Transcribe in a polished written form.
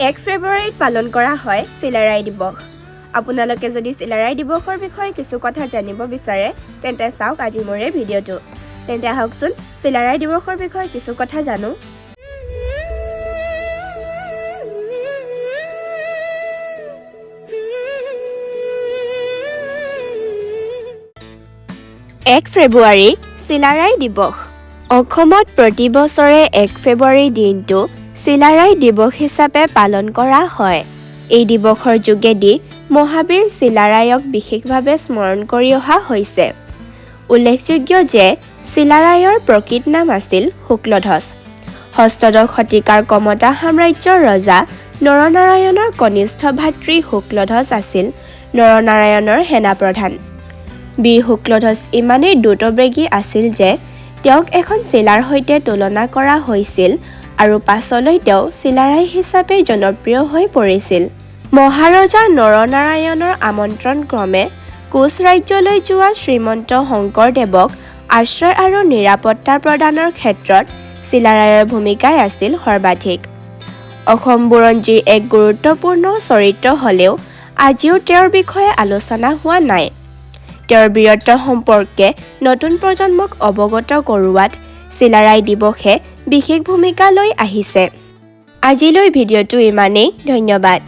1 ফেব্ৰুৱাৰীত পালন কৰা হয় চিলাৰায় দিৱস। আপোনালোকে যদি চিলাৰায় দিৱসৰ বিষয়ে কিছু কথা জানিব বিচাৰে তেন্তে চাওক আজি মোৰ এই ভিডিঅ'টো। তেন্তে আহকচোন চিলাৰায় দিৱসৰ বিষয়ে কিছু কথা জানো। এক ফেব্ৰুৱাৰী চিলাৰায় দিৱস। অসমত প্ৰতি বছৰে 1 ফেব্ৰুৱাৰী দিনটো চিলাৰায় দিৱস হিচাপে পালন কৰা হয়। এই দিৱসৰ যোগেদি মহাবীৰ চিলাৰায়ক বিশেষভাৱে স্মৰণ কৰি অহা হৈছে। উল্লেখযোগ্য যে চিলাৰায়ৰ প্ৰকৃত নাম আছিল শুক্লধ্বজ। ষষ্ঠদশ শতিকাৰ কমতা সাম্ৰাজ্যৰ ৰজা নৰনাৰায়ণৰ কনিষ্ঠ ভাতৃ শুক্লধ্বজ আছিল নৰনাৰায়ণৰ সেনাপ্ৰধান। বীৰ শুক্লধ্বজ ইমানেই দ্ৰুতবেগী আছিল যে তেওঁক এখন চিলাৰ সৈতে তুলনা কৰা হৈছিল আৰু পাছলৈ তেওঁ চিলাৰায় হিচাপে জনপ্ৰিয় হৈ পৰিছিল। মহাৰজা নৰনাৰায়ণৰ আমন্ত্ৰণ ক্ৰমে কোচ ৰাজ্যলৈ যোৱা শ্ৰীমন্ত শংকৰদেৱক আশ্ৰয় আৰু নিৰাপত্তা প্ৰদানৰ ক্ষেত্ৰত চিলাৰায়ৰ ভূমিকাই আছিল সৰ্বাধিক। অসম বুৰঞ্জীৰ এক গুৰুত্বপূৰ্ণ চৰিত্ৰ হ'লেও আজিও তেওঁৰ বিষয়ে আলোচনা হোৱা নাই। তেওঁৰ বীৰত্ব সম্পৰ্কে নতুন প্ৰজন্মক অৱগত কৰোৱাত চিলাৰায় দিৱসে বিশেষ ভূমিকা লৈ আহিছে। আজিলৈ ভিডিঅ'টো ইমানেই। ধন্যবাদ।